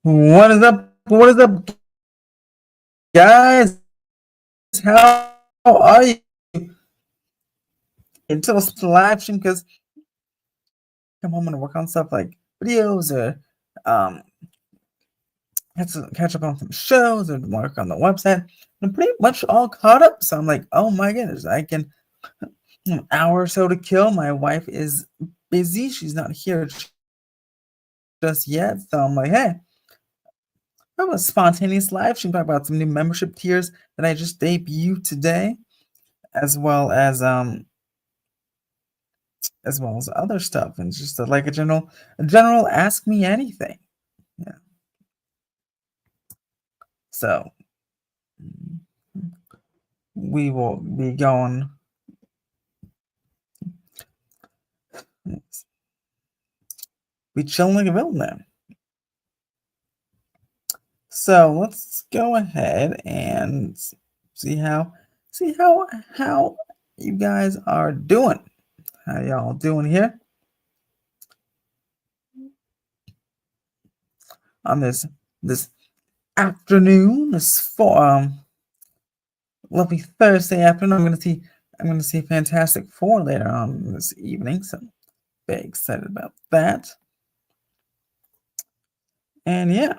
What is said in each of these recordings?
What is up? What is up, guys? How are you? Until the live stream because come home and work on stuff like videos or um have to catch up on some shows or work on the website. I'm pretty much all caught up. So I'm like, oh my goodness, I can an hour or so to kill. My wife is busy. She's not here just yet. So I'm like, hey, I have a spontaneous live stream talk about some new membership tiers that I just debuted today, as well as other stuff, and just like a general ask me anything. Yeah. So we will be going. Be chilling like a villain then. So let's go ahead and see how you guys are doing. How y'all doing here on this afternoon? This for lovely Thursday afternoon. I'm gonna see Fantastic Four later on this evening. So very excited about that. And yeah,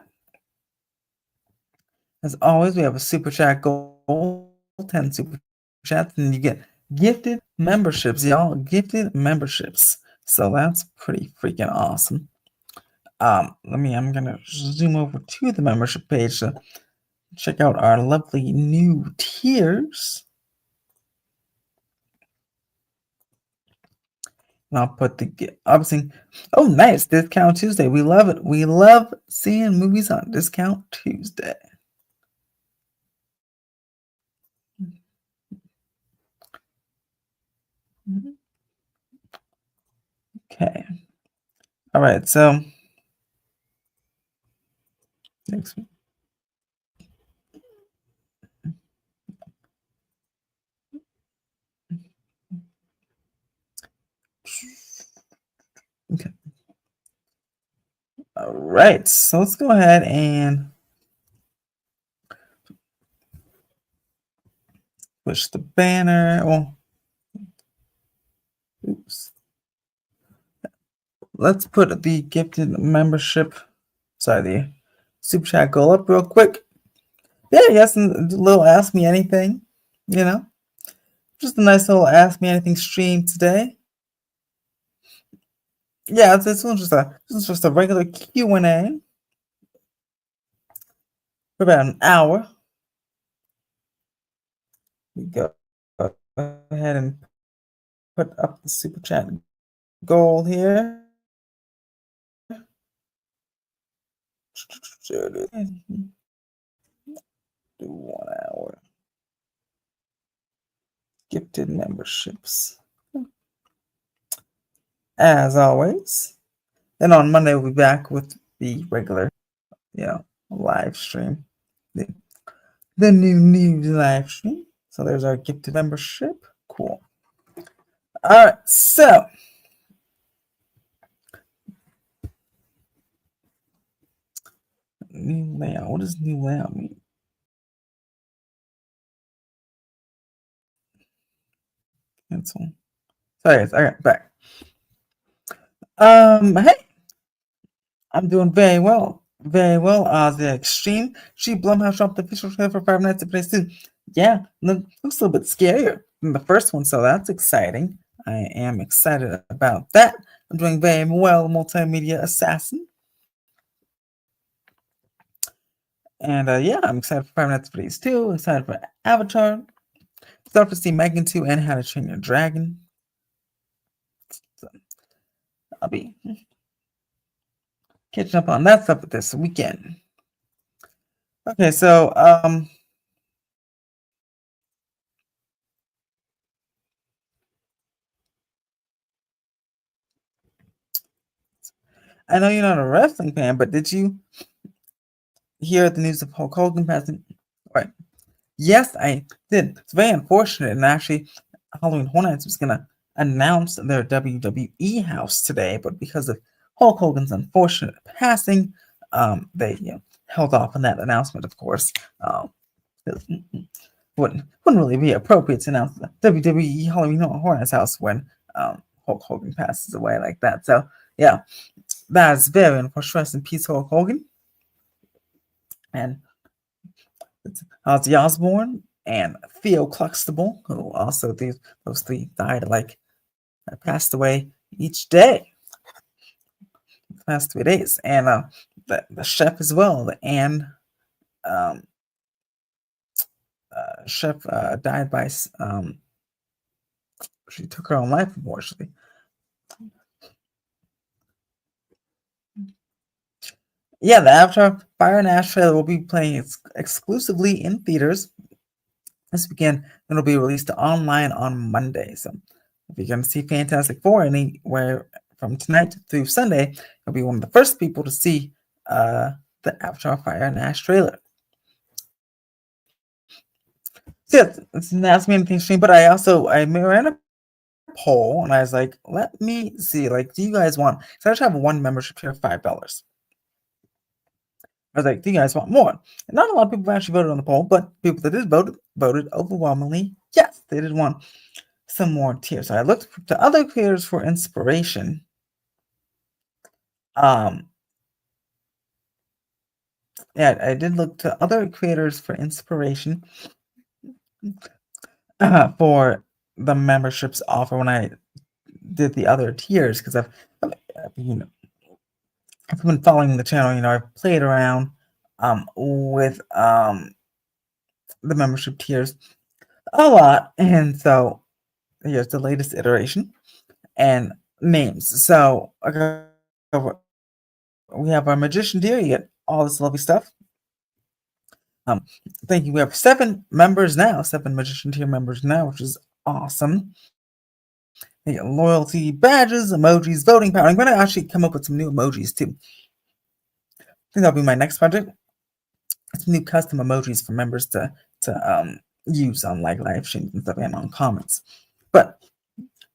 as always, we have a super chat goal, 10 super chats, and you get gifted memberships, y'all. Gifted memberships. So that's pretty freaking awesome. I'm gonna zoom over to the membership page to check out our lovely new tiers. And I'll put the obviously. Oh, nice discount Tuesday. We love it. We love seeing movies on discount Tuesday. Okay. All right. So next week. Okay. All right. So let's go ahead and push the banner. Well, oops. Let's put the gifted membership, the super chat goal up real quick. Yeah, yes, and a little ask me anything, you know, just a nice little ask me anything stream today. Yeah, this one's just a regular Q&A for about an hour. We go ahead and put up the super chat goal here. Do 1 hour gifted memberships as always. Then on Monday we'll be back with the regular, live stream, the new news live stream. So there's our gifted membership. Cool. All right, so new layout. What does new layout mean? Cancel. Sorry, guys. I got back. Hey, I'm doing very well. Very well. The Extreme. She Blumhouse dropped the official trailer for Five Nights at Freddy's 2. Yeah, looks a little bit scarier than the first one, so that's exciting. I am excited about that. I'm doing very well, Multimedia Assassin. And yeah, I'm excited for Five Nights at Freddy's 2. Excited for Avatar. Excited to see Megan 2 and How to Train Your Dragon. So, I'll be catching up on that stuff this weekend. Okay, so I know you're not a wrestling fan, but did you hear the news of Hulk Hogan passing? Right. Yes, I did. It's very unfortunate, and actually, Halloween Horror Nights was gonna announce their WWE house today, but because of Hulk Hogan's unfortunate passing, they held off on that announcement, of course. 'Cause wouldn't really be appropriate to announce the WWE Halloween Horror Nights House when Hulk Hogan passes away like that. So yeah, that's very unfortunate. Rest in peace, Hulk Hogan. And it's Ozzy Osbourne and Theo Cluxtable, who also those three died passed away each day, the last 3 days, and the chef as well, the Anne um, chef died by she took her own life, unfortunately. Yeah, the Avatar Fire and Ash trailer will be playing exclusively in theaters this weekend. It'll be released online on Monday. So if you're going to see Fantastic Four anywhere from tonight through Sunday, you'll be one of the first people to see the Avatar Fire and Ash trailer. So yeah, it's not me anything stream, but I ran a poll and I was like, let me see, do you guys want? So I just have one membership here, $5. I was like, do you guys want more? And not a lot of people actually voted on the poll, but people that did voted overwhelmingly yes, they did want some more tiers. So I looked to other creators for inspiration. Yeah, I did look to other creators for inspiration for the memberships offer when I did the other tiers because I've been following the channel. I've played around with the membership tiers a lot, and so here's the latest iteration and names. So we have our magician tier. You get all this lovely stuff. Thank you. We have 7 members now, 7 magician tier members now, which is awesome. You get loyalty badges, emojis, voting power. I'm going to actually come up with some new emojis too. I think that'll be my next project. Some new custom emojis for members to use on live streams and stuff and on comments. But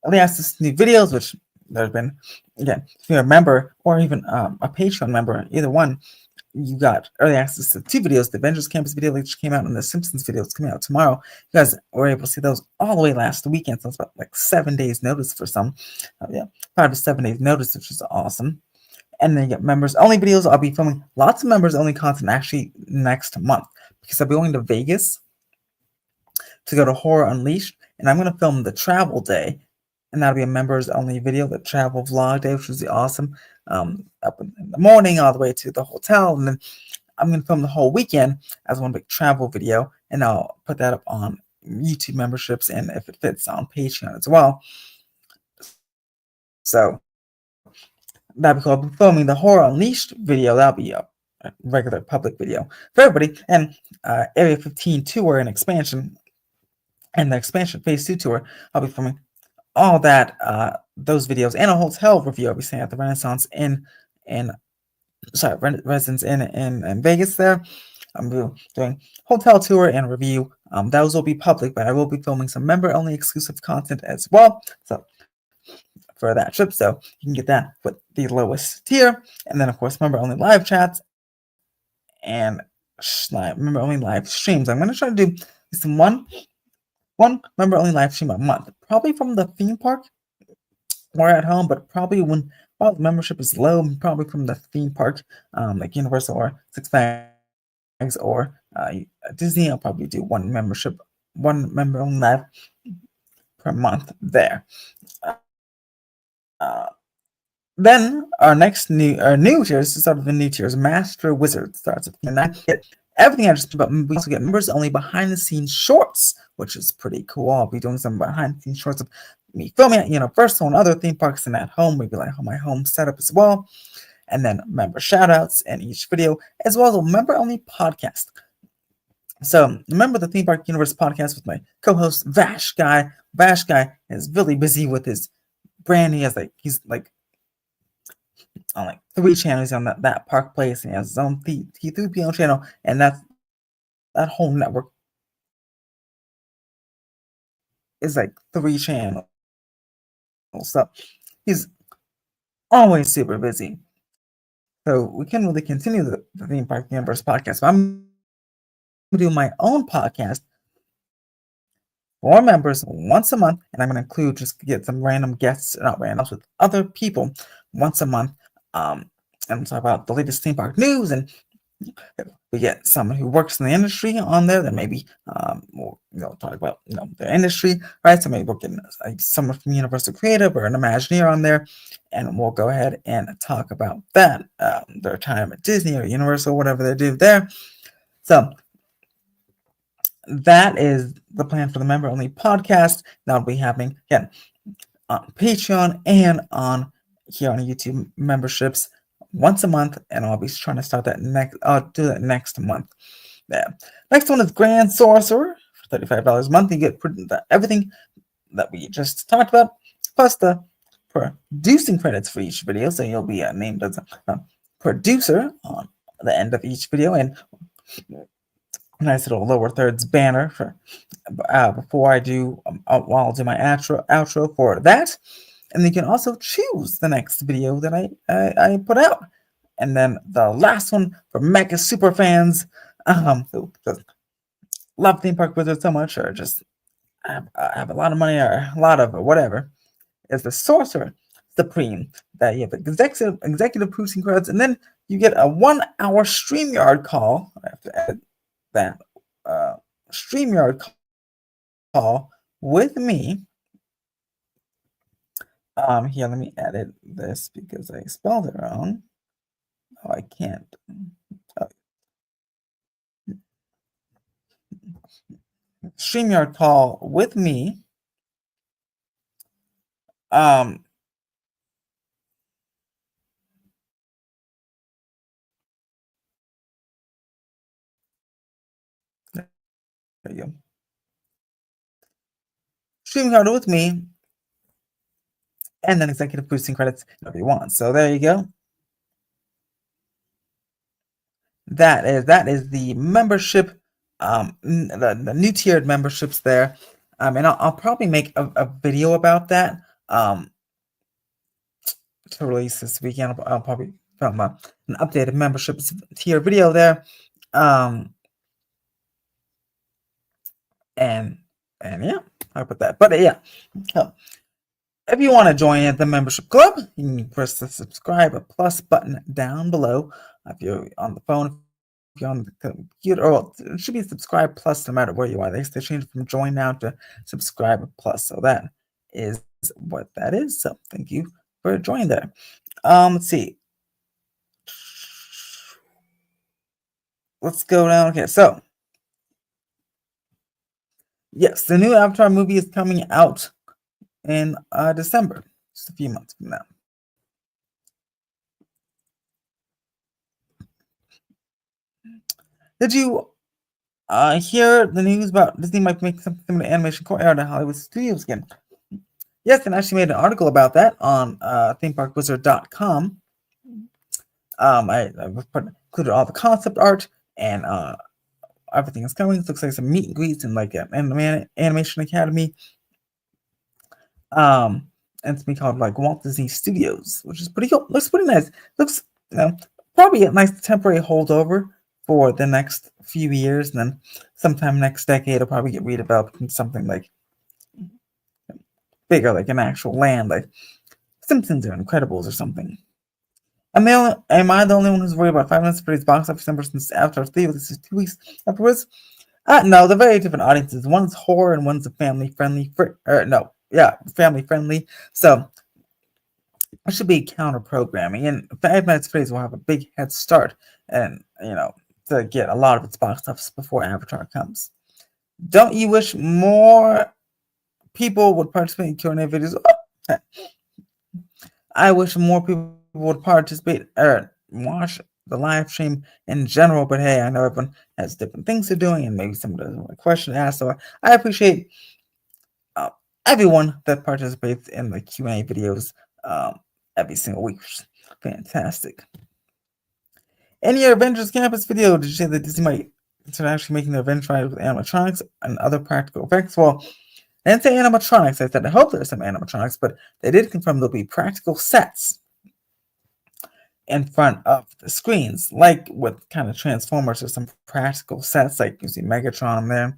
early access to new videos, which there's been, again, if you're a member or even a Patreon member, either one, you got early access to 2 videos. The Avengers Campus video which came out and the Simpsons video is coming out tomorrow. You guys were able to see those all the way last weekend, so it's about 7 days notice for some. 5 to 7 days notice, which is awesome. And then you get members only videos. I'll be filming lots of members only content actually next month because I'll be going to Vegas to go to Horror Unleashed, and I'm going to film the travel day, and that'll be a members only video, the travel vlog day, which is awesome. Up in the morning all the way to the hotel, and then I'm going to film the whole weekend as one big travel video, and I'll put that up on YouTube memberships and if it fits on Patreon as well. So that'll be cool. I'll be filming the Horror Unleashed video. That'll be a regular public video for everybody. And Area 15 tour and expansion, and the expansion phase 2 tour, I'll be filming all that, those videos, and a hotel review. I'll be staying at the Residence in Vegas there. I'm doing hotel tour and review. Those will be public, but I will be filming some member-only exclusive content as well. So for that trip, so you can get that with the lowest tier, and then of course member-only live chats and member-only live streams. I'm going to try to do some one member-only live stream a month, probably from the theme park or at home, but probably when the membership is low, probably from the theme park, like Universal or Six Flags or Disney. I'll probably do one member only live per month there. Then our new tiers, to start with the new tiers, Master Wizard starts at $9. Everything I just about. We also get members only behind the scenes shorts, which is pretty cool. I'll be doing some behind the scenes shorts of me filming at Universal and other theme parks and at home, maybe like my home setup as well. And then member shout outs in each video, as well as a member only podcast. So remember the Theme Park Universe podcast with my co-host Vash Guy. Vash Guy is really busy with his brand. He's on 3 channels on that park place, and he has his own T3PO channel, and that whole network is 3 channels. So he's always super busy. So we can really continue the Theme Park Universe podcast. But I'm doing my own podcast for members once a month, and I'm going to include just get some random guests, not randoms, with other people once a month, and talk about the latest theme park news. And we get someone who works in the industry on there that maybe will talk about their industry, right? So maybe we'll get someone from Universal Creative or an Imagineer on there, and we'll go ahead and talk about that, their time at Disney or Universal, whatever they do there. So that is the plan for the member-only podcast. That'll be happening again on Patreon and on here on YouTube memberships once a month, and I'll be trying to start that next. I'll do that next month. Yeah. Next one is Grand Sorcerer for $35 a month. You get everything that we just talked about, plus the producing credits for each video. So you'll be named as a producer on the end of each video, and nice little lower thirds banner for before I do while I'll do my outro for that. And you can also choose the next video that I put out. And then the last one for mega super fans who just love Theme Park Wizard so much, or just have a lot of money or a lot of whatever, is the Sorcerer Supreme. That you have executive producing credits, and then you get a 1-hour StreamYard call. I have to edit that StreamYard call with me. Here, let me edit this because I spelled it wrong. Oh, I can't. StreamYard call with me. There you go. StreamYard with me, and then executive producing credits if you want. So there you go. That is the membership, the new tiered memberships there. And I'll probably make a video about that to release this weekend. I'll probably film an updated memberships tier video there. And yeah, I'll put that. But yeah, so if you want to join the membership club, you can press the subscribe plus button down below. If you're on the phone, if you're on the computer, or it should be subscribe plus no matter where you are. They changed from join now to subscribe plus. So that is what that is. So thank you for joining there. Let's see. Let's go down. Okay, so yes, the new Avatar movie is coming out in December, just a few months from now. Did you hear the news about Disney might make something with animation core out of Hollywood Studios again? Yes, and I actually made an article about that on themeparkwizard.com. I included all the concept art and everything is coming. It looks like some meet and greets and like an Animation Academy. And it's being called like Walt Disney Studios, which is pretty cool. Looks pretty nice. Looks probably a nice temporary holdover for the next few years, and then sometime next decade it'll probably get redeveloped into something like bigger, like an actual land, like Simpsons or Incredibles or something. Am I the only one who's worried about 5 Minutes for its box office numbers since Avatar 3? This is 2 weeks afterwards. No, they're very different audiences. One's horror and one's a family friendly. Family friendly. So it should be counter programming, and 5 Minutes Freeze will have a big head start, and to get a lot of its box office before Avatar comes. Don't you wish more people would participate in Q&A videos? I wish more people would participate or watch the live stream in general, but hey, I know everyone has different things they're doing, and maybe someone doesn't want a question to ask. So I appreciate everyone that participates in the Q&A videos every single week. Fantastic. In your Avengers Campus video, did you say that Disney might consider actually making the Avengers ride with animatronics and other practical effects? Well, I didn't say animatronics. I said I hope there's some animatronics, but they did confirm there'll be practical sets. in front of the screens, like with kind of Transformers or some practical sets, like you see Megatron there.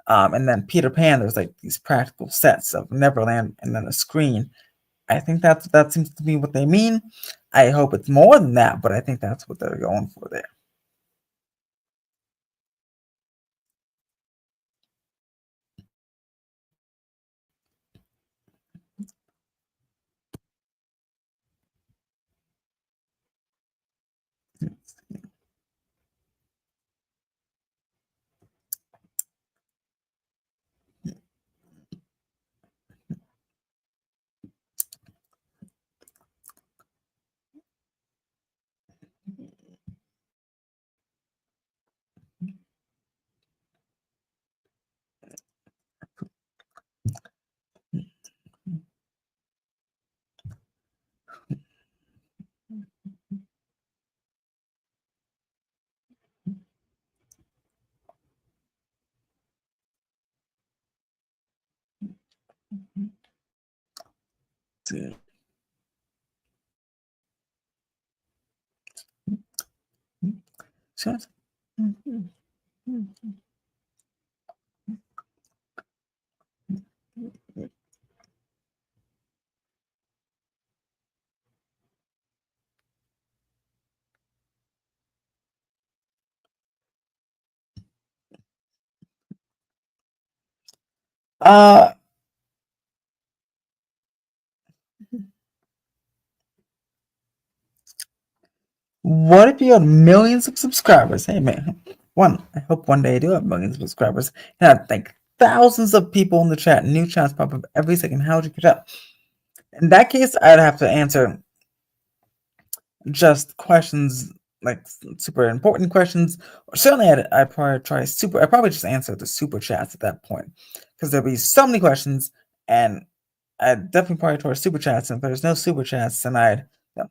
And then Peter Pan, there's like these practical sets of Neverland and then a screen. I think that seems to be what they mean. I hope it's more than that, but I think that's what they're going for there. Uh, what if you had millions of subscribers? Hey man, I hope one day I do have millions of subscribers, and I think thousands of people in the chat, new chats pop up every second. How would you get up? In that case, I'd have to answer just questions like super important questions. Or certainly, I'd probably try super. I probably just answer the super chats at that point because there'll be so many questions, and I'd definitely probably try super chats. And if there's no super chats, then I'd you know,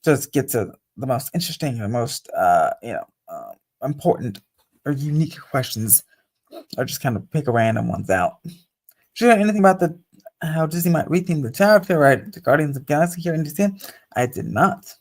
just get to the most interesting or most important or unique questions, or just kind of pick a random ones out. Did you know anything about the how Disney might retheme the character, right? The Guardians of the Galaxy here in Disney? I did not.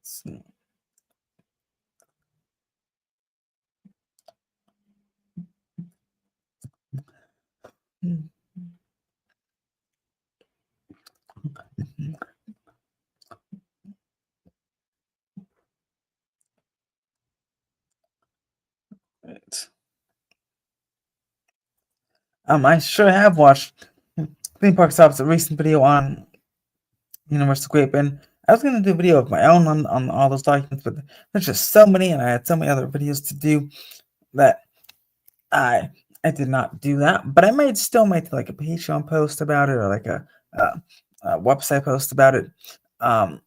So, right. I sure have watched Theme Park Stop's a recent video on Universal Grape, and I was gonna do a video of my own on all those documents, but there's just so many, and I had so many other videos to do that I I did not do that. But I might still make like a Patreon post about it or like a website post about it. Um,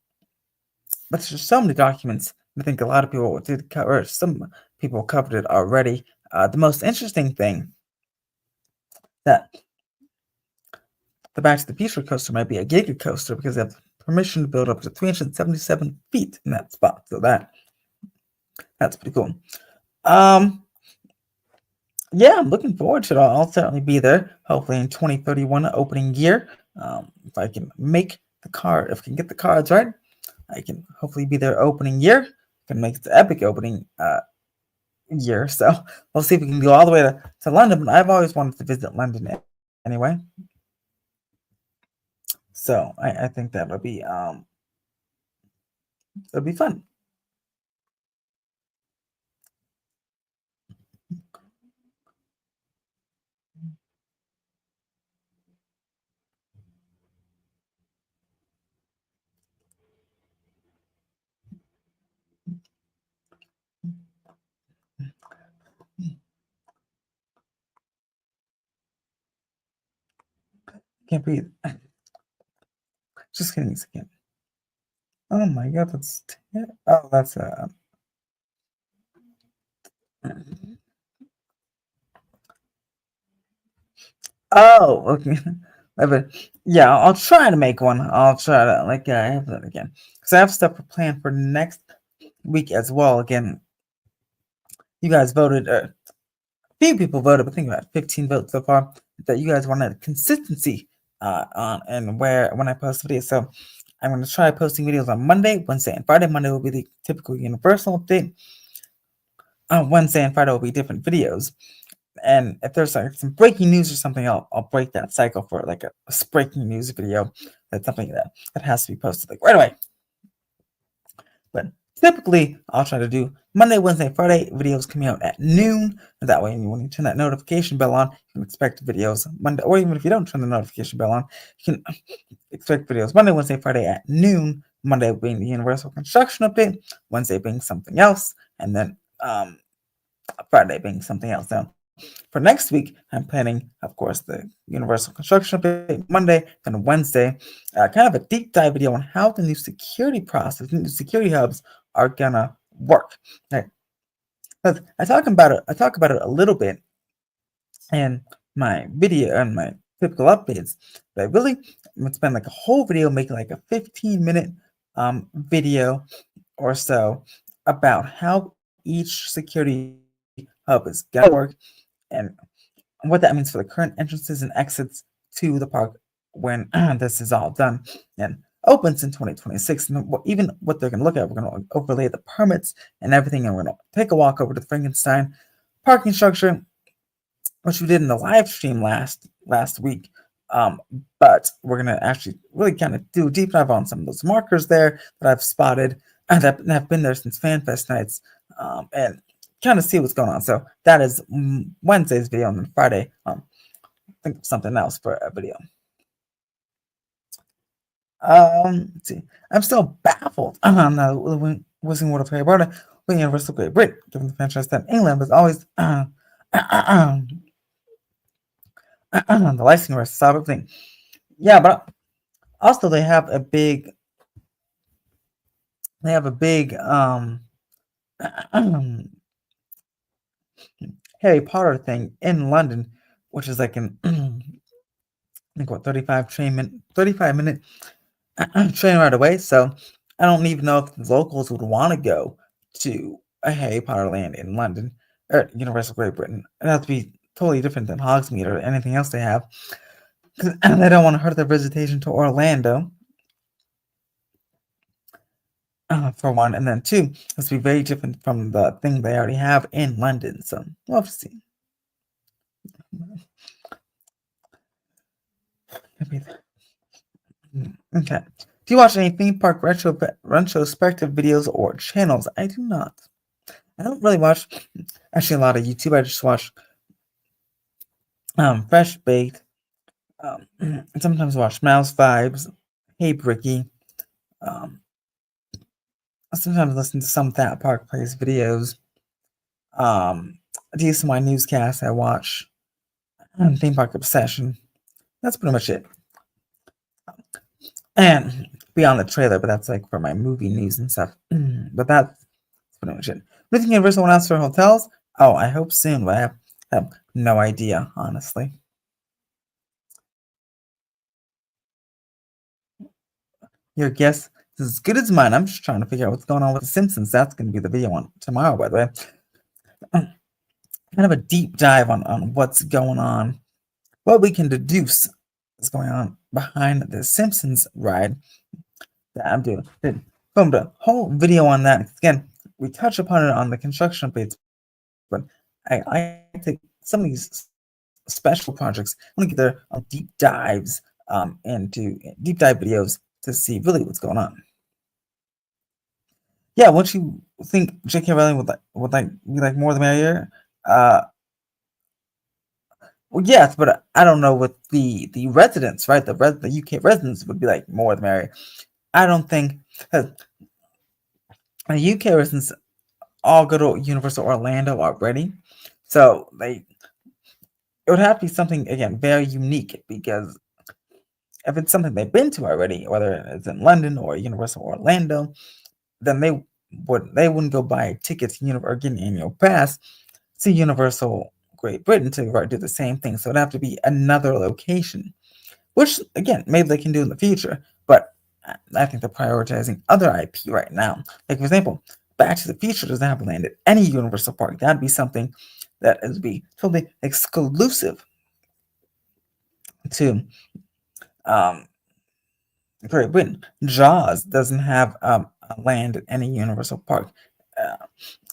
but there's just so many documents. I think a lot of people did cover. Some people covered it already. The most interesting thing that the Back to the Future coaster might be a Giga coaster because they have permission to build up to 377 feet in that spot. So that's pretty cool. Um, yeah, I'm looking forward to it. I'll certainly be there. Hopefully in 2031 opening year. If I can make the card, if I can get the cards right, I can hopefully be there opening year. Can make the epic opening year. So we'll see if we can go all the way to London. But I've always wanted to visit London anyway. So I think it'll be fun. Can't breathe. Just kidding a second. Oh my god, oh, that's oh, okay. But yeah, I'll try to make one. I'll try to have that again because I have stuff planned for next week as well. Again, you guys voted. Few people voted, but think about it, 15 votes so far that you guys wanted consistency on and where when I post videos. So I'm going to try posting videos on Monday, Wednesday, and Friday. Monday will be the typical Universal update. Wednesday and Friday will be different videos. And if there's like some breaking news or something, I'll break that cycle for like a breaking news video. That's something that has to be posted like right away. But typically, I'll try to do Monday, Wednesday, Friday videos coming out at noon. And that way, when you turn that notification bell on, you can expect videos Monday. Or even if you don't turn the notification bell on, you can expect videos Monday, Wednesday, Friday at noon. Monday being the Universal Construction update, Wednesday being something else, and then Friday being something else. Now, for next week, I'm planning, of course, the Universal Construction update Monday and Wednesday, kind of a deep dive video on how the new security process, new security hubs are gonna work. Right? I talk about it a little bit in my video and my typical updates, but I really would spend like a whole video making like a 15-minute video or so about how each security hub is gonna work and what that means for the current entrances and exits to the park when this is all done and opens in 2026. And even what they're going to look at, we're going to overlay the permits and everything, and we're going to take a walk over to the Frankenstein parking structure, which we did in the live stream last week. But we're going to actually really kind of do a deep dive on some of those markers there that I've spotted and that have been there since FanFest nights, and kind of see what's going on. So that is Wednesday's video, and then Friday, think of something else for a video. Let's see. I'm still baffled on the Wizarding World of Harry Potter with Universal Great Britain, given the franchise that England was always the licensing rights to everything. Yeah, but also they have a big Harry Potter thing in London, which is like an I think what 35-minute train ride away. So I don't even know if the locals would want to go to a Harry Potter land in London or Universal Great Britain. It has to be totally different than Hogsmeade or anything else they have, because they don't want to hurt their visitation to Orlando. For one, and then two, it's be very different from the thing they already have in London. So we'll have to see. Okay. Do you watch any theme park retrospective videos or channels? I do not. I don't really watch actually a lot of YouTube. I just watch Fresh Baked. Sometimes watch Mouse Vibes, Hey Bricky. Sometimes listen to some That Park Plays videos. DSMY newscast I watch. Theme Park Obsession. That's pretty much it. And beyond the trailer, but that's like for my movie news and stuff. But that's pretty much it. What do you think Universal will announce for hotels? Oh, I hope soon, but I have no idea, honestly. Your guess is as good as mine. I'm just trying to figure out what's going on with The Simpsons. That's going to be the video on tomorrow, by the way. Kind of a deep dive on what's going on, what we can deduce is going on behind the Simpsons ride that I'm doing. Filmed a whole video on that. Again, we touch upon it on the construction updates, but I take some of these special projects. I want to get there on deep dives into deep dive videos to see really what's going on. Yeah, once you think J.K. Rowling would be like more the merrier, well, yes, but I don't know what the residents, right? The UK residents would be like more the merrier. I don't think the UK residents all go to Universal Orlando already, so it would have to be something again very unique because if it's something they've been to already, whether it's in London or Universal Orlando, then they wouldn't go buy a ticket to or get an annual pass to Universal Great Britain to do the same thing. So it'd have to be another location, which again maybe they can do in the future. But I think they're prioritizing other IP right now. Like for example, Back to the Future doesn't have land at any Universal park. That'd be something that would be totally exclusive to um, Great Britain. Jaws doesn't have a land at any Universal park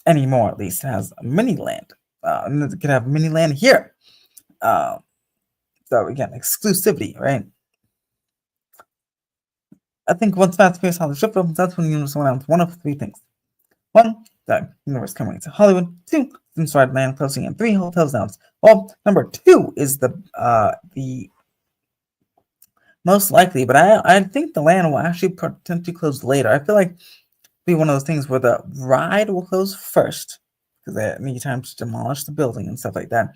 anymore. At least it has a mini land. And it could have a mini land here. Uh, so again, exclusivity, right? I think once Fast and Furious Hollywood Strip opens, that's when Universal announced one of three things. One, the universe coming to Hollywood. Two, Inside Land closing, and three, hotels announced. Well, number two is the most likely, but I think the land will actually potentially close later. I feel like it'll be one of those things where the ride will close first because they need time to demolish the building and stuff like that.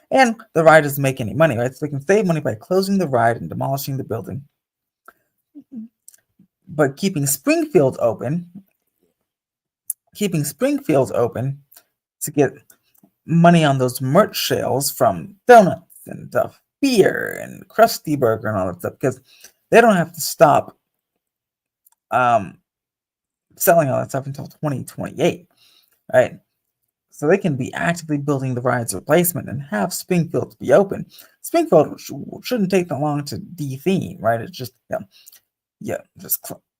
And the ride doesn't make any money, right? So they can save money by closing the ride and demolishing the building. But keeping Springfield open to get money on those merch sales from donuts and beer and Krusty Burger and all that stuff because they don't have to stop um, selling all that stuff until 2028, right? So they can be actively building the ride's replacement and have Springfield be open. Springfield shouldn't take that long to de-theme, right? It's just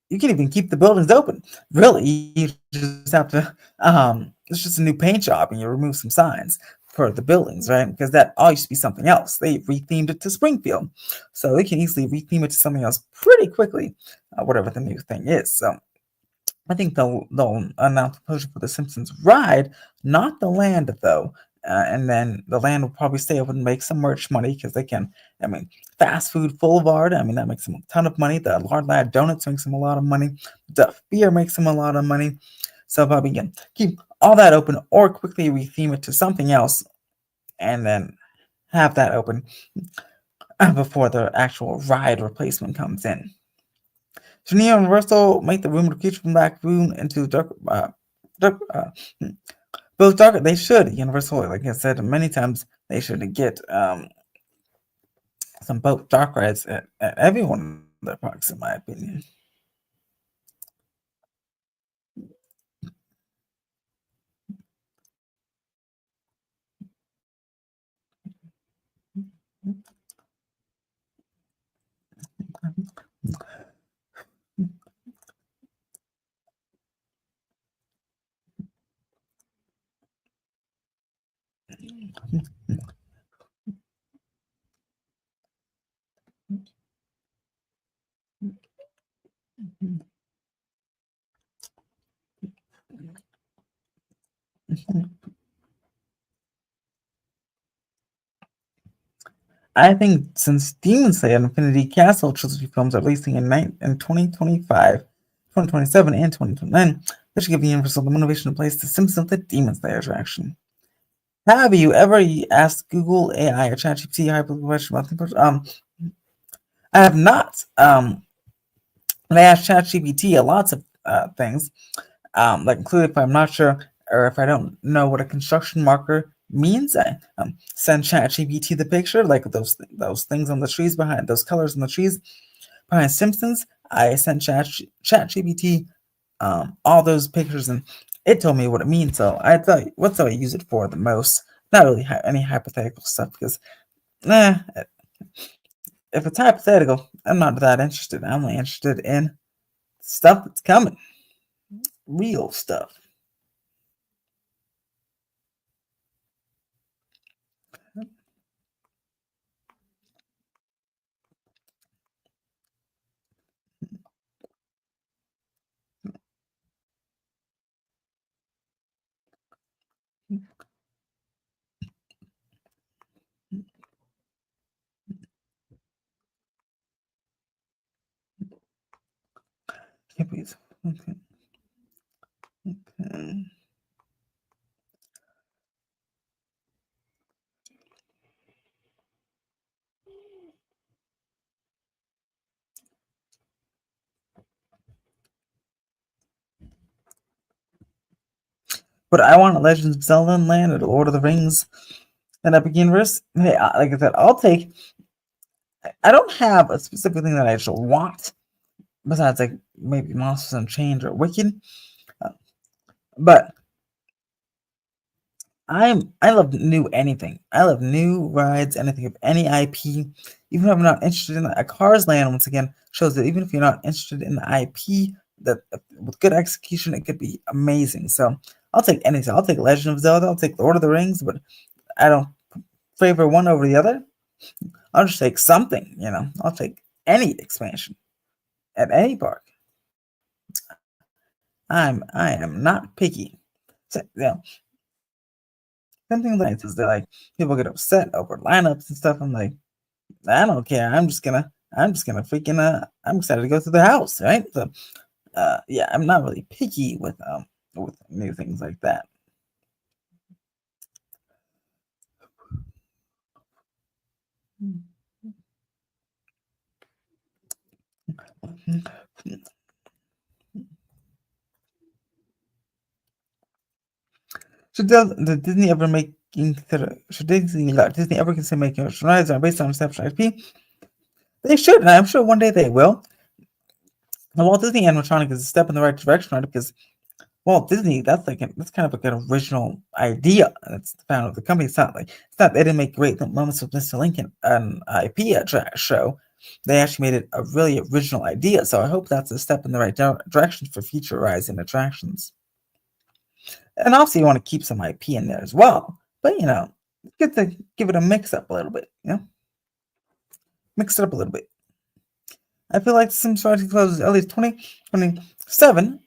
you can even keep the buildings open. Really, you just have to. It's just a new paint job, and you remove some signs for the buildings, right? Because that all used to be something else. They rethemed it to Springfield, so they can easily retheme it to something else pretty quickly, whatever the new thing is. So I think they'll announce a promotion for the Simpsons ride, not the land though. And then the land will probably stay open and make some merch money because they can. I mean, fast food boulevard. I mean, that makes them a ton of money. The Lard Lad Donuts makes them a lot of money. Duff Beer makes them a lot of money. So probably again keep all that open or quickly retheme it to something else, and then have that open before the actual ride replacement comes in. Should Universal make the Room of the Future from Black Room into dark, both dark? They should. Universal, like I said many times, they should get some both dark rides at every one of their parks, in my opinion. I think since Demon Slayer and Infinity Castle trilogy films are releasing in 2025, 2027, and 2029, they should give Universal the motivation to place the Simpsons the Demon Slayer attraction. Have you ever asked Google AI or ChatGPT a hypothetical question about the I have not. And I asked ChatGPT lots of things, like including if I'm not sure or if I don't know what a construction marker means. I send ChatGPT the picture, like those things on the trees behind those colors on the trees behind Simpsons. I sent ChatGPT all those pictures, and it told me what it means. So I thought, what's I use it for the most? Not really any hypothetical stuff because, nah, if it's hypothetical, I'm not that interested. I'm only interested in stuff that's coming, real stuff. Please. Okay. Okay. But I want Legends of Zelda Land or Lord of the Rings and Epic Universe. Hey, like I said, I'll take. I don't have a specific thing that I actually want besides like maybe Monsters Unchained or Wicked, uh, but I love new anything. I love new rides, anything of any IP. Even if I'm not interested in a Cars Land, once again shows that even if you're not interested in the IP, that with good execution, it could be amazing. So I'll take anything. I'll take Legend of Zelda. I'll take Lord of the Rings, but I don't favor one over the other. I'll just take something. I'll take any expansion at any park. I am not picky. So, something like is that like people get upset over lineups and stuff. I'm like, I don't care. I'm just gonna freaking I'm excited to go to the house, right? So yeah, I'm not really picky with new things like that. Should Disney ever Disney ever consider making a rides are based on Inception IP? They should, and I'm sure one day they will. The Walt Disney animatronic is a step in the right direction, right? Because Walt Disney, that's kind of like an original idea, and it's the founder of the company. It's not they didn't make Great Moments with Mr. Lincoln an IP show. They actually made it a really original idea. So I hope that's a step in the right direction for future rides and attractions. And also, you want to keep some IP in there as well. But get to give it a mix up a little bit. Mix it up a little bit. I feel like Sims Rising closes at least 2027.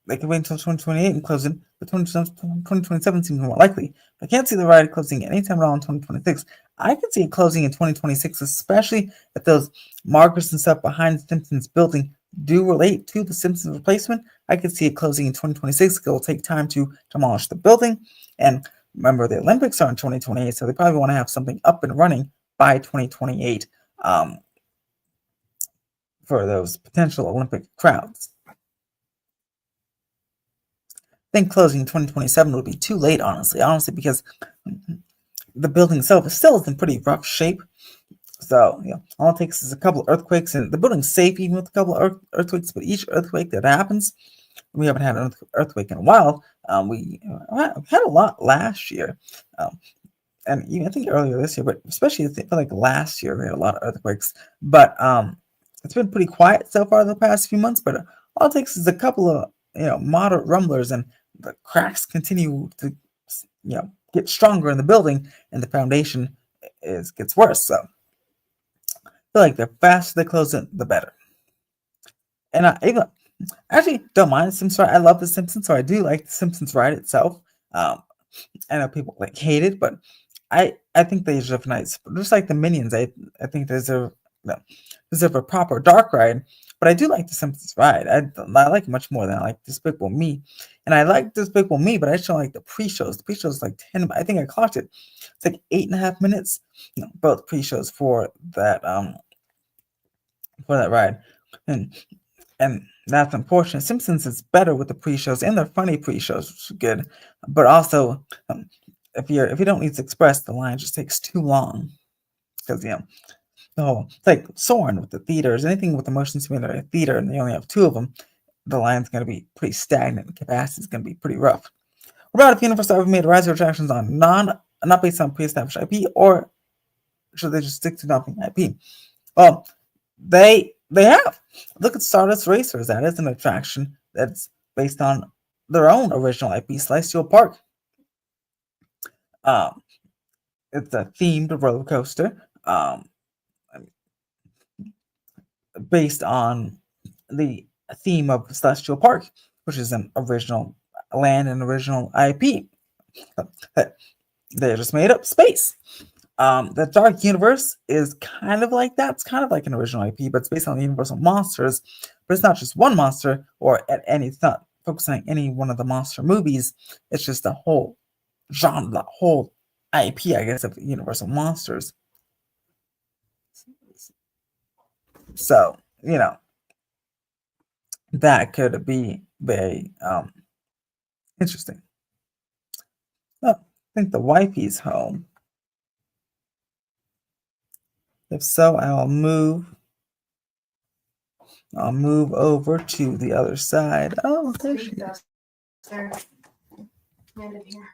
They could wait until 2028 and close it, but 2027 seems more likely. I can't see the ride closing anytime around 2026. I could see it closing in 2026, especially if those markers and stuff behind the Simpsons building do relate to the Simpsons replacement. I could see it closing in 2026. It will take time to demolish the building. And remember, the Olympics are in 2028, so they probably want to have something up and running by 2028. For those potential Olympic crowds. I think closing in 2027 would be too late, honestly, because the building itself is still in pretty rough shape. So, all it takes is a couple of earthquakes, and the building's safe even with a couple of earthquakes, but each earthquake that happens, we haven't had an earthquake in a while. We had a lot last year. And even I think earlier this year, but especially I feel like last year we had a lot of earthquakes. But it's been pretty quiet so far the past few months. But all it takes is a couple of moderate rumblers, and the cracks continue to get stronger in the building, and the foundation gets worse. So I feel like the faster they close it, the better. And I even actually don't mind the Simpsons ride. I love the Simpsons, so I do like the Simpsons ride itself. I know people like hate it, but I think they deserve nice. Just like the Minions, I think they no, deserve a proper dark ride. But I do like the Simpsons ride. I like it much more than I like Despicable Me, and I like Despicable Me, but I just don't like the pre-shows. The pre-shows is like 10. I think I clocked it. It's like 8.5 minutes. Both pre-shows for that ride, and and that's unfortunate. Simpsons is better with the pre-shows, and they're funny pre-shows, which is good. But also, if you don't need to express, the line just takes too long because it's like Soren with the theaters. Anything with the motion simulator theater, and they only have two of them, the line's going to be pretty stagnant. And capacity is going to be pretty rough. What about if Universal ever made rides or attractions on not based on pre-established IP, or should they just stick to nothing IP? Well, they have. Look at Stardust Racers. That is an attraction that's based on their own original IP, Celestial Park. Um, it's a themed roller coaster based on the theme of Celestial Park, which is an original land and original IP. They just made up space. The Dark Universe is kind of like that. It's kind of like an original IP, but it's based on the Universal monsters. But it's not just one monster, or it's not focusing on any one of the monster movies. It's just the whole genre, the whole IP, I guess, of Universal monsters. So that could be very interesting. think the wifey's home. If so, I'll move over to the other side. Oh, there she is. Sir, hand it here.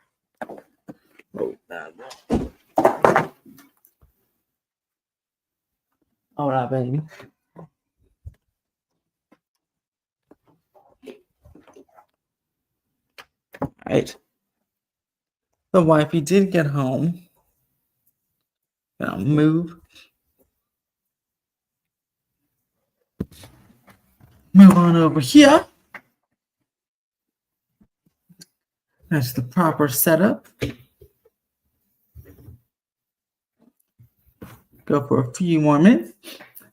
All right, baby. Right. The wifey did get home. Gonna move on over here. That's the proper setup. Go for a few more minutes.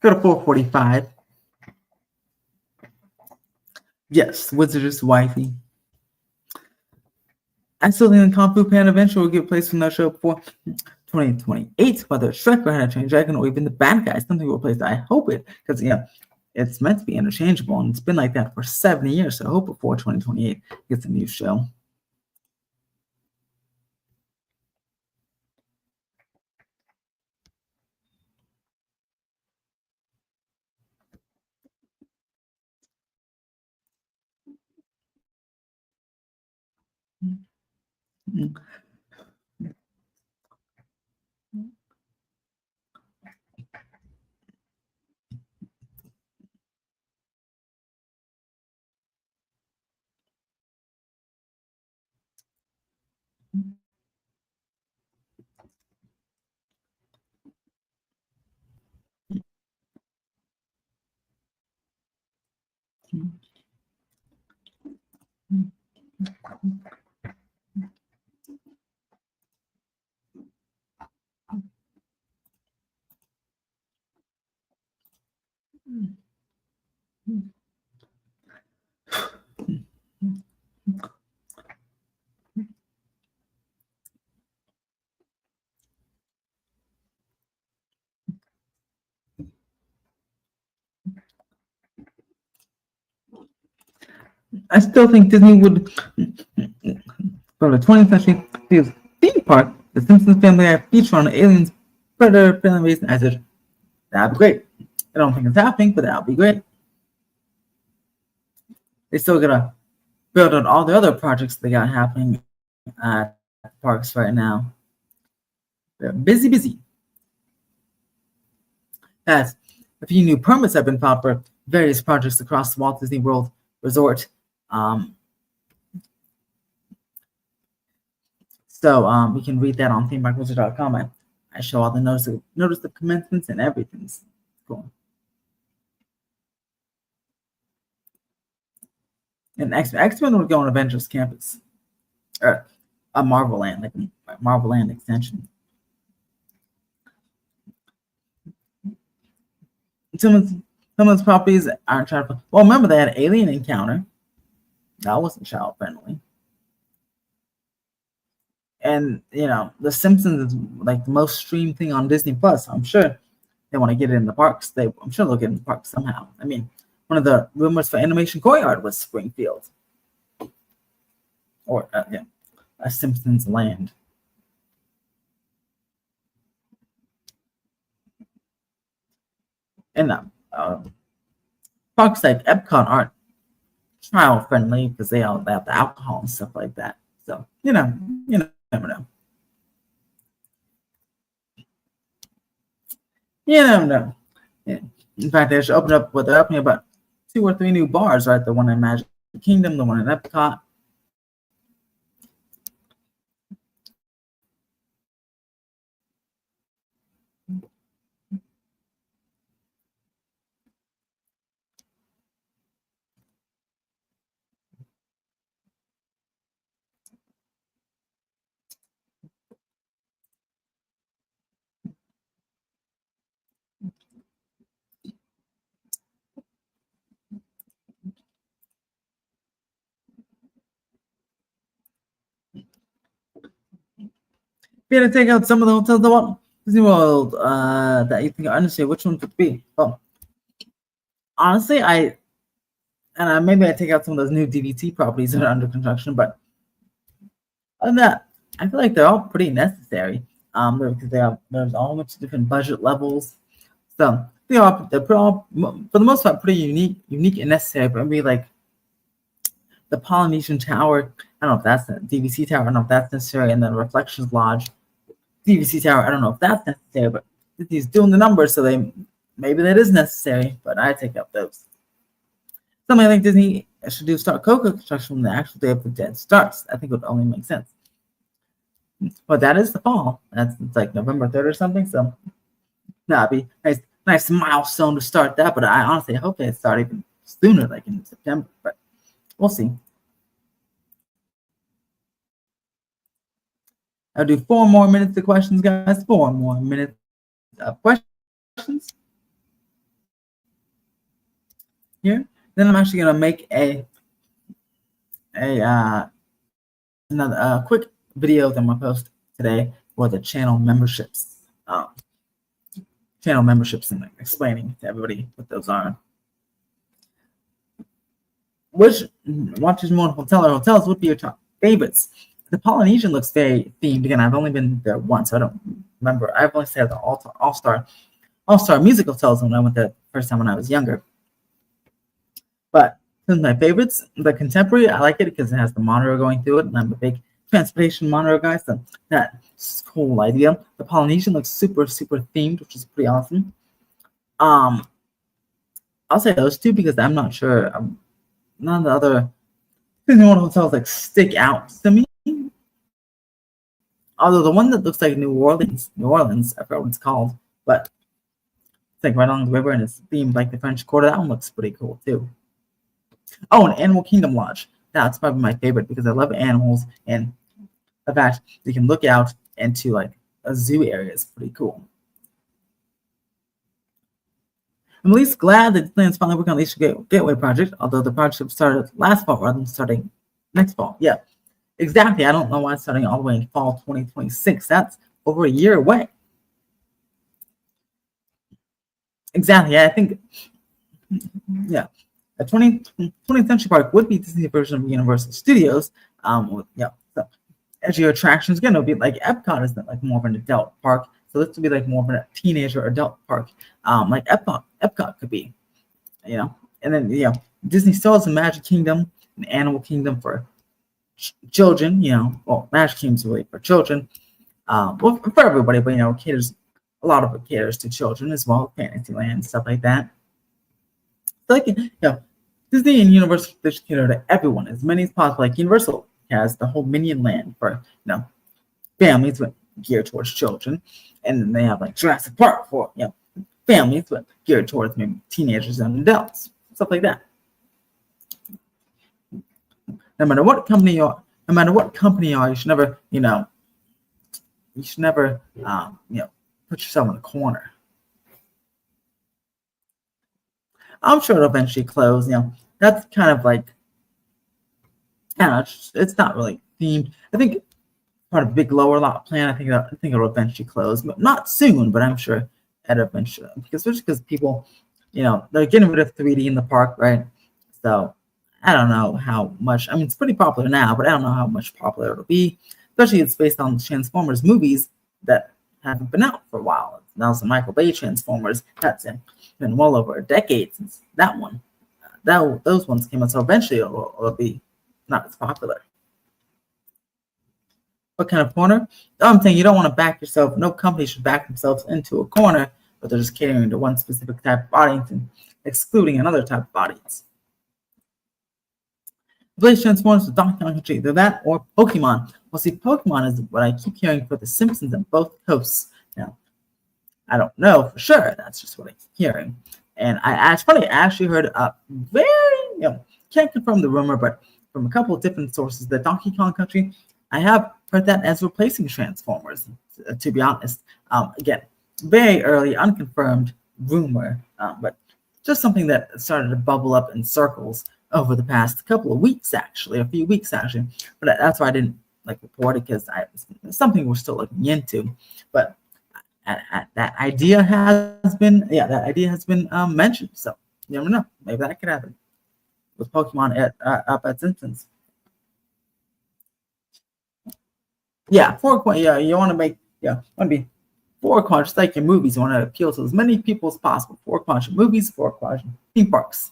Go to 4:45. Yes, Wizard's wifey. I still think the Kung Fu Panda eventually will get placed from that show before 2028. Whether it's Shrek or How to Train Your Dragon or even the bad guys, something will replace it. I hope it, because it's meant to be interchangeable, and it's been like that for 70 years. So I hope before 2028 gets a new show. I still think Disney would, from the 20th century theme park, the Simpsons family have feature on aliens, predator, family race, and I said, that'd be great. I don't think it's happening, but that'd be great. They still gotta build on all the other projects they got happening at parks right now. They're busy. As a few new permits have been filed for various projects across the Walt Disney World Resort. So we can read that on themeparkwizard.com. I show all the notice of commencements and everything. It's cool. And X-Men would go on Avengers Campus, or a Marvel Land, like a Marvel Land extension. Some of those properties aren't child friendly. Well, remember they had Alien Encounter. That wasn't child friendly. And The Simpsons is like the most streamed thing on Disney Plus. I'm sure they want to get it in the parks. I'm sure they'll get it in the parks somehow. I mean, one of the rumors for Animation Courtyard was Springfield, or a Simpsons land. And parks like Epcot aren't child friendly because they have the alcohol and stuff like that. So you never know. You never know. Yeah. In fact, they should they're opening about 2 or 3 new bars, right? The one in Magic Kingdom, the one in Epcot. If you had to take out some of the hotels that want Disney World that you think are understated, which one could it be? Well, honestly, maybe I take out some of those new DVC properties that are under construction, but other than that, I feel like they're all pretty necessary. Because there's all much different budget levels. So they're all for the most part pretty unique and necessary. But maybe like the Polynesian Tower, I don't know if that's the DVC Tower. I don't know if that's necessary, and then Reflections Lodge, DVC Tower. I don't know if that's necessary, but he's doing the numbers, so maybe that is necessary. But I take up those. Something I think Disney should do start Coco construction when the actual Day of the Dead starts. I think it would only make sense. But that is the fall. It's like November 3rd or something. So that'd be nice milestone to start that. But I honestly hope they start even sooner, like in September. But we'll see. I'll do 4 more minutes of questions, guys. 4 more minutes of questions. Here. Then I'm actually gonna make another quick video that I'm gonna post today for the channel memberships. Channel memberships and explaining to everybody what those are. Which Watches More Hotel or hotels would be your top favorites? The Polynesian looks very themed. Again, I've only been there once, so I don't remember. I've only stayed at the All-Star Music Hotels when I went there the first time when I was younger. But some of my favorites, the Contemporary, I like it because it has the monorail going through it, and I'm a big transportation monorail guy, so that's a cool idea. The Polynesian looks super, super themed, which is pretty awesome. I'll say those two because I'm not sure. None of the other Disney World hotels like stick out to me. Although the one that looks like New Orleans, I forgot what it's called, but it's like right along the river and it's themed like the French Quarter. That one looks pretty cool too. Oh, and Animal Kingdom Lodge. That's probably my favorite because I love animals, and the fact you can look out into like a zoo area is pretty cool. I'm at least glad that Disneyland's finally working on the Easter Gateway project, although the project started last fall rather than starting next fall. Yeah, exactly. I don't know why it's starting all the way in fall 2026. That's over a year away. Exactly. I think, yeah. A 20th Century Park would be Disney's version of Universal Studios. So edgier attractions. Again, it'll be like Epcot is like more of an adult park. So this would be like more of a teenager adult park. Like Epcot could be, And then, Disney still has a Magic Kingdom, an Animal Kingdom for children, Well, Magic Kingdom's really for children. Well, for everybody, but, a lot of it caters to children as well, Fantasyland, stuff like that. So, Disney and Universal cater to everyone, as many as possible. Like Universal has the whole Minion Land for, families with geared towards children. And then they have like Jurassic Park for, families with geared towards maybe teenagers and adults, stuff like that. No matter what company you are, you should never, put yourself in a corner. I'm sure it'll eventually close. That's kind of like, I don't know, it's not really themed. I think part of a big lower lot plan. I think it'll eventually close, but not soon. But I'm sure it'll eventually, especially because people, they're getting rid of 3D in the park, right? So I don't know how much. I mean, it's pretty popular now, but I don't know how much popular it'll be. Especially it's based on Transformers movies that haven't been out for a while. Now some Michael Bay Transformers. That's been well over a decade since that one. Those ones came out. So eventually it'll be not as popular. What kind of corner? I'm saying you don't want to back yourself. No company should back themselves into a corner, but they're just catering to one specific type of audience and excluding another type of audience. Replace Transformers with Donkey Kong Country, either that or Pokemon. Well, see, Pokemon is what I keep hearing for The Simpsons on both coasts. Now, I don't know for sure. That's just what I keep hearing. And I actually heard can't confirm the rumor, but from a couple of different sources, that Donkey Kong Country, I have heard that as replacing Transformers, to be honest. Again, very early, unconfirmed rumor, but just something that started to bubble up in circles over the past couple of weeks, actually, a few weeks, actually. But that's why I didn't report it, because it's something we're still looking into. But that idea has been mentioned. So you never know. Maybe that could happen with Pokemon up at Simpsons. Yeah, yeah, you want to make, want to be four quadrant, just like your movies. You want to appeal to as many people as possible. Four quadrant movies, four quadrant theme parks.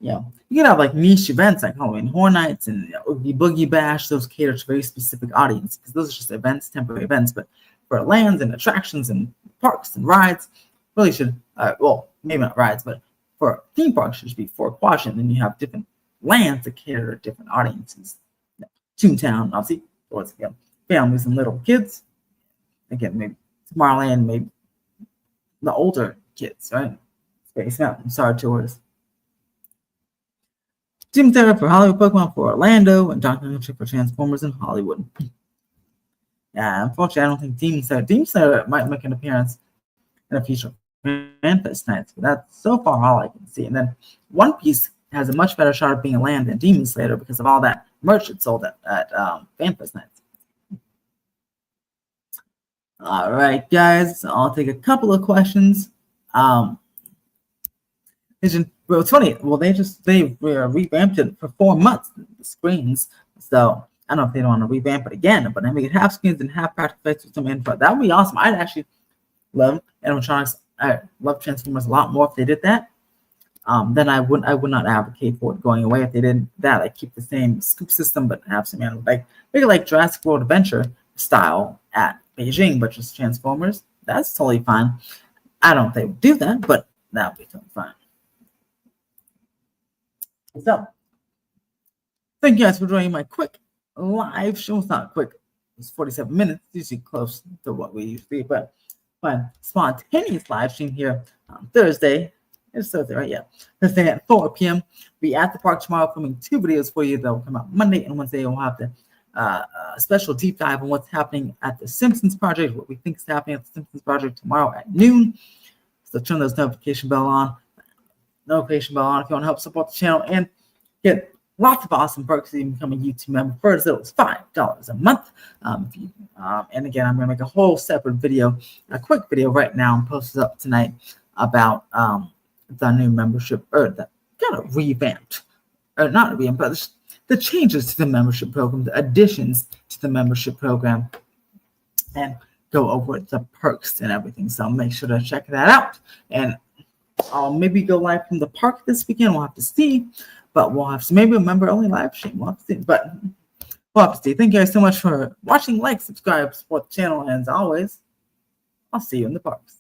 You can have like niche events like Halloween Horror Nights and Oogie Boogie Bash. Those cater to very specific audience because those are just events, temporary events. But for lands and attractions and parks and rides, really should, well, maybe not rides, but for theme parks, it should be four quadrant. And you have different lands that cater to different audiences. Toontown, obviously, towards families and little kids. Again, maybe Tomorrowland, maybe the older kids, right? Space Mountain, Star Tours. Team Terra for Hollywood Pokemon for Orlando, and Donkey Kong for Transformers in Hollywood. Yeah, unfortunately, I don't think Demon Slayer might make an appearance in a future FanFest nights, but that's so far all I can see. And then One Piece has a much better shot of being a land than Demon Slayer because of all that merch it sold at FanFest nights. All right, guys, I'll take a couple of questions. Well, it's funny. Well, they revamped it for 4 months, the screens. So I don't know if they don't want to revamp it again, but I make it half screens and half practical effects with some info. That would be awesome. I'd actually love animatronics. I love Transformers a lot more if they did that. Then I would not advocate for it going away if they did that. I keep the same scoop system, but have some make it like Jurassic World Adventure style at Beijing, but just Transformers. That's totally fine. I don't think they would do that, but that would be totally fine. So, thank you guys for joining my quick live show. It's not quick, it's 47 minutes, usually close to what we usually do, but my spontaneous live stream here on Thursday. It's Thursday, right? Yeah. Thursday at 4 p.m. Be at the park tomorrow, filming 2 videos for you. They'll come out Monday and Wednesday. We'll have the special deep dive on what's happening at the Simpsons Project, what we think is happening at the Simpsons Project tomorrow at noon. So turn those notification bell on if you want to help support the channel and get lots of awesome perks to become a YouTube member for as little as $5 a month. And again, I'm going to make a whole separate video, a quick video right now, and post it up tonight about the new membership, or the kind of revamped, or not revamped, but the changes to the membership program, the additions to the membership program, and go over the perks and everything. So make sure to check that out. And I'll maybe go live from the park this weekend. We'll have to see, but we'll have to maybe a member only live stream. We'll have to see, but we'll have to see. Thank you guys so much for watching. Like, subscribe, support the channel, and as always, I'll see you in the parks.